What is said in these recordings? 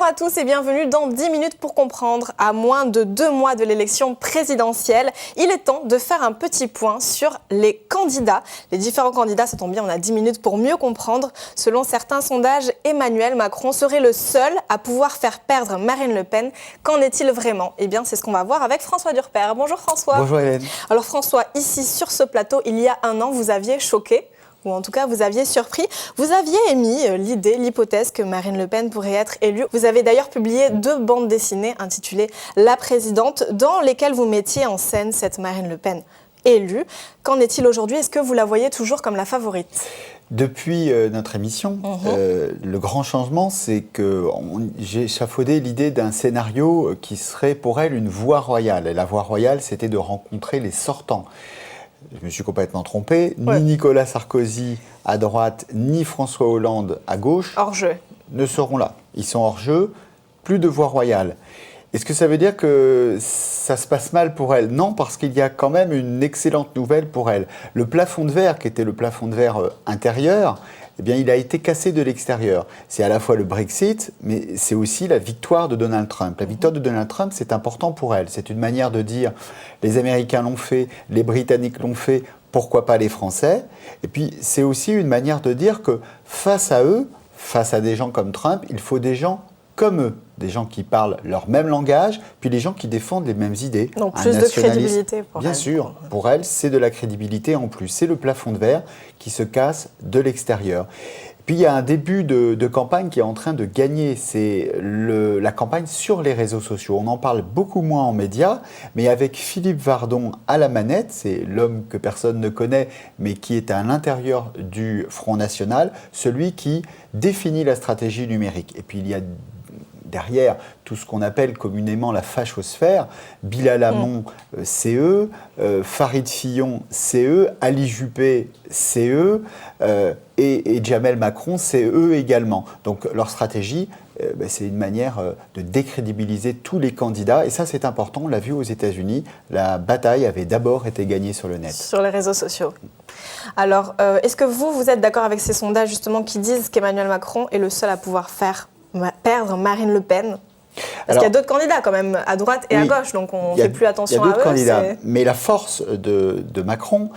Bonjour à tous et bienvenue dans 10 minutes pour comprendre. À moins de 2 mois de l'élection présidentielle, il est temps de faire un petit point sur les candidats. Les différents candidats, ça tombe bien, on a 10 minutes pour mieux comprendre. Selon certains sondages, Emmanuel Macron serait le seul à pouvoir faire perdre Marine Le Pen. Qu'en est-il vraiment? Eh bien, c'est ce qu'on va voir avec François Durper. Bonjour François. Bonjour Hélène. Alors François, ici sur ce plateau, il y a un an, vous aviez choqué, ou en tout cas vous aviez surpris. Vous aviez émis l'hypothèse que Marine Le Pen pourrait être élue. Vous avez d'ailleurs publié 2 bandes dessinées intitulées « La présidente » dans lesquelles vous mettiez en scène cette Marine Le Pen élue. Qu'en est-il aujourd'hui? Est-ce que vous la voyez toujours comme la favorite? Depuis notre émission, le grand changement, c'est que j'ai échafaudé l'idée d'un scénario qui serait pour elle une voie royale. Et la voie royale, c'était de rencontrer les sortants. Je me suis complètement trompé. Ouais. Ni Nicolas Sarkozy à droite, ni François Hollande à gauche Hors jeu. ne seront là. Ils sont hors jeu, plus de voie royale. Est-ce que ça veut dire que ça se passe mal pour elle? Non, parce qu'il y a quand même une excellente nouvelle pour elle. Le plafond de verre, qui était le plafond de verre intérieur, eh bien, il a été cassé de l'extérieur. C'est à la fois le Brexit, mais c'est aussi la victoire de Donald Trump. La victoire de Donald Trump, c'est important pour elle. C'est une manière de dire, les Américains l'ont fait, les Britanniques l'ont fait, pourquoi pas les Français? Et puis, c'est aussi une manière de dire que face à eux, face à des gens comme Trump, il faut des gens comme eux, des gens qui parlent leur même langage, puis les gens qui défendent les mêmes idées. Donc plus de crédibilité pour elle. Bien sûr, pour elle, c'est de la crédibilité en plus. C'est le plafond de verre qui se casse de l'extérieur. Puis il y a un début de campagne qui est en train de gagner, c'est la campagne sur les réseaux sociaux. On en parle beaucoup moins en médias, mais avec Philippe Vardon à la manette, c'est l'homme que personne ne connaît, mais qui est à l'intérieur du Front National, celui qui définit la stratégie numérique. Et puis il y a derrière tout ce qu'on appelle communément la fachosphère, Bilal Hamon, CE, Farid Fillon, CE, Ali Juppé, CE, et Jamel Macron, CE également. Donc leur stratégie, c'est une manière de décrédibiliser tous les candidats. Et ça, c'est important, on l'a vu aux États-Unis, la bataille avait d'abord été gagnée sur le net. Sur les réseaux sociaux. Alors, est-ce que vous êtes d'accord avec ces sondages justement qui disent qu'Emmanuel Macron est le seul à pouvoir faire perdre Marine Le Pen? Parce qu'il y a d'autres candidats quand même, à droite et à gauche, donc on ne fait plus attention à eux. Il y a d'autres candidats, mais la force de Macron,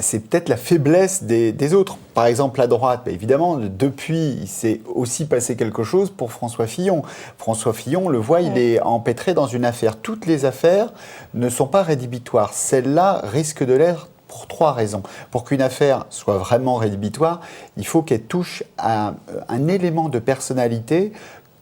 c'est peut-être la faiblesse des autres. Par exemple, à droite, évidemment, depuis, il s'est aussi passé quelque chose pour François Fillon. François Fillon, on le voit, il est empêtré dans une affaire. Toutes les affaires ne sont pas rédhibitoires. Celle-là risque de l'être pour 3 raisons. Pour qu'une affaire soit vraiment rédhibitoire, il faut qu'elle touche à un élément de personnalité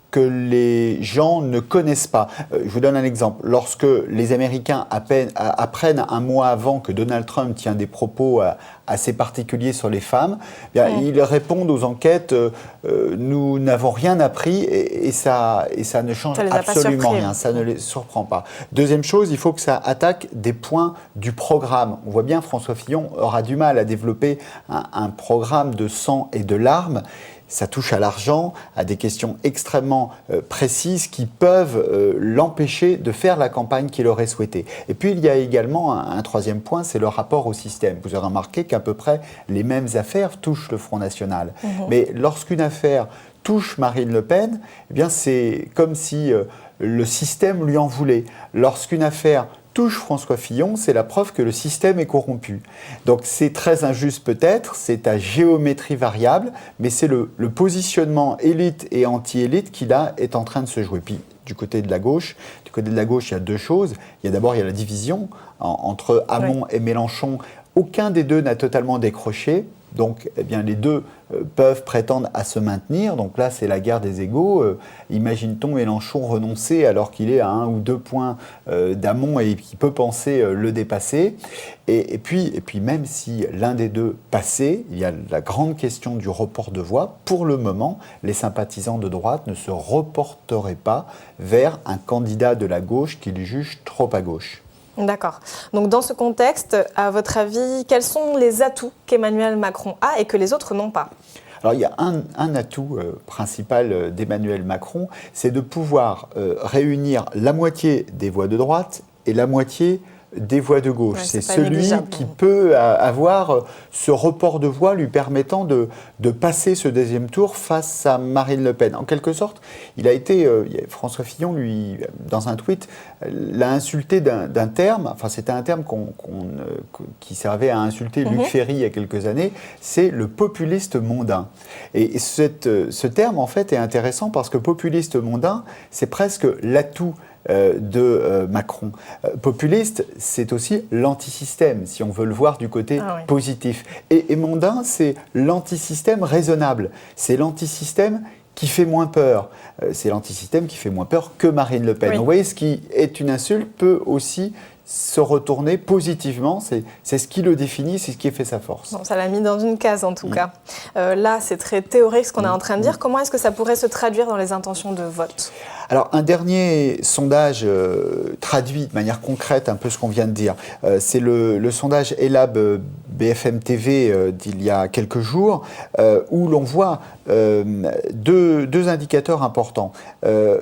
que les gens ne connaissent pas. Je vous donne un exemple. Lorsque les Américains apprennent un mois avant que Donald Trump tient des propos assez particuliers sur les femmes, ils répondent aux enquêtes nous n'avons rien appris et ça ne change absolument rien. Ça ne les surprend pas. Deuxième chose, il faut que ça attaque des points du programme. On voit bien François Fillon aura du mal à développer un programme de sang et de larmes. Ça touche à l'argent, à des questions extrêmement précises qui peuvent l'empêcher de faire la campagne qu'il aurait souhaitée. Et puis il y a également un 3e point, c'est le rapport au système. Vous aurez remarqué qu'à peu près les mêmes affaires touchent le Front National. Mais lorsqu'une affaire touche Marine Le Pen, eh bien c'est comme si le système lui en voulait. Lorsqu'une affaire touche François Fillon, c'est la preuve que le système est corrompu. Donc c'est très injuste peut-être, c'est à géométrie variable, mais c'est le positionnement élite et anti-élite qui là est en train de se jouer. Puis du côté de la gauche, il y a 2 choses. Il y a la division entre Hamon et Mélenchon. Aucun des deux n'a totalement décroché. Donc, eh bien, les deux peuvent prétendre à se maintenir. Donc là, c'est la guerre des égaux. Imagine-t-on Mélenchon renoncer alors qu'il est à 1 ou 2 points d'Hamon et qu'il peut penser le dépasser. Et puis, même si l'un des deux passait, il y a la grande question du report de voix. Pour le moment, les sympathisants de droite ne se reporteraient pas vers un candidat de la gauche qu'ils jugent trop à gauche. D'accord. Donc dans ce contexte, à votre avis, quels sont les atouts qu'Emmanuel Macron a et que les autres n'ont pas? Alors il y a un atout principal d'Emmanuel Macron, c'est de pouvoir réunir la moitié des voix de droite et la moitié des voix de gauche. Ouais, c'est pas celui négligeable. qui peut avoir ce report de voix lui permettant de passer ce deuxième tour face à Marine Le Pen. En quelque sorte, François Fillon, lui, dans un tweet, l'a insulté d'un terme, enfin c'était un terme qui servait à insulter Luc Ferry il y a quelques années, c'est le populiste mondain. Et ce terme, en fait, est intéressant parce que populiste mondain, c'est presque l'atout de Macron. Populiste, c'est aussi l'antisystème, si on veut le voir du côté positif. Et mondain, c'est l'antisystème raisonnable. C'est l'antisystème qui fait moins peur. C'est l'antisystème qui fait moins peur que Marine Le Pen. Oui. Donc, vous voyez, ce qui est une insulte peut aussi se retourner positivement. C'est ce qui le définit, c'est ce qui fait sa force. Bon, ça l'a mis dans une case en tout cas. Là, c'est très théorique ce qu'on est en train de dire. Comment est-ce que ça pourrait se traduire dans les intentions de vote ? Alors, un dernier sondage traduit de manière concrète un peu ce qu'on vient de dire. C'est le sondage Elab BFM TV d'il y a quelques jours, où l'on voit deux indicateurs importants.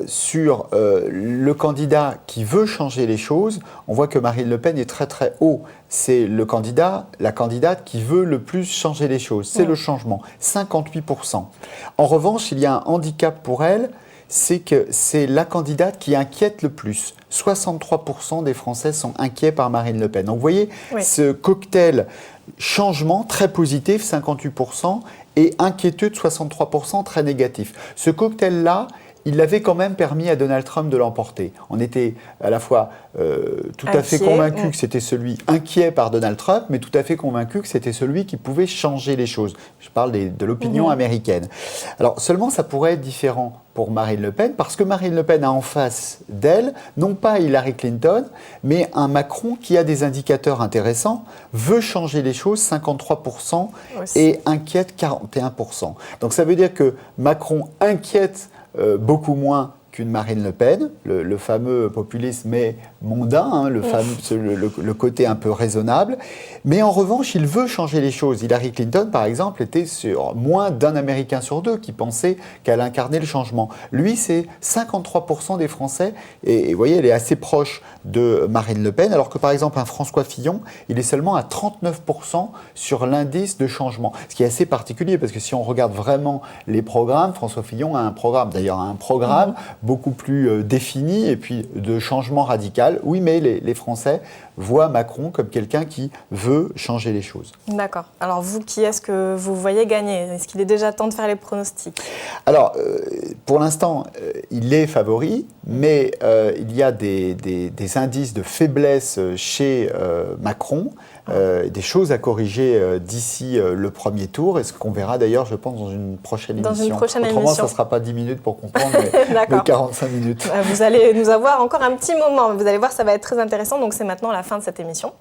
Sur le candidat qui veut changer les choses, on voit que Marine Le Pen est très très haut. C'est la candidate qui veut le plus changer les choses. C'est le changement, 58%. En revanche, il y a un handicap pour elle, c'est que c'est la candidate qui inquiète le plus. 63% des Français sont inquiets par Marine Le Pen. Donc vous voyez, ce cocktail changement très positif, 58%, et inquiétude, 63%, très négatif. Ce cocktail-là, il avait quand même permis à Donald Trump de l'emporter. On était à la fois tout à fait convaincu que c'était celui inquiet par Donald Trump, mais tout à fait convaincu que c'était celui qui pouvait changer les choses. Je parle de l'opinion américaine. Alors seulement, ça pourrait être différent pour Marine Le Pen, parce que Marine Le Pen a en face d'elle, non pas Hillary Clinton, mais un Macron qui a des indicateurs intéressants, veut changer les choses, 53%, et inquiète, 41%. Donc ça veut dire que Macron inquiète beaucoup moins qu'une Marine Le Pen, le fameux populisme mais mondain, le côté un peu raisonnable. Mais en revanche, il veut changer les choses. Hillary Clinton, par exemple, était sur moins d'un Américain sur deux qui pensait qu'elle incarnait le changement. Lui, c'est 53% des Français. Et vous voyez, elle est assez proche de Marine Le Pen, alors que par exemple, un François Fillon, il est seulement à 39% sur l'indice de changement. Ce qui est assez particulier, parce que si on regarde vraiment les programmes, François Fillon a un programme, d'ailleurs un programme beaucoup plus défini et puis de changement radical. Oui, mais les Français voient Macron comme quelqu'un qui veut changer les choses. D'accord. Alors vous, qui est-ce que vous voyez gagner ? Est-ce qu'il est déjà temps de faire les pronostics ? Alors, pour l'instant, il est favori, mais il y a des indices de faiblesse chez Macron, des choses à corriger d'ici le premier tour, et ce qu'on verra d'ailleurs, je pense, dans une prochaine émission. Dans une prochaine émission. émission. Ça ne sera pas 10 minutes pour comprendre, mais 45 minutes. Vous allez nous avoir encore un petit moment. Vous allez voir, ça va être très intéressant. Donc, c'est maintenant la fin de cette émission.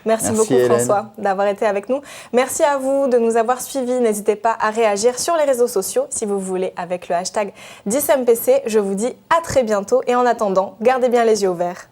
Merci beaucoup, Hélène. François, d'avoir été avec nous. Merci à vous de nous avoir suivis. N'hésitez pas à réagir sur les réseaux sociaux, si vous voulez, avec le hashtag 10MPC. Je vous dis à très bientôt. Et en attendant, gardez bien les yeux ouverts.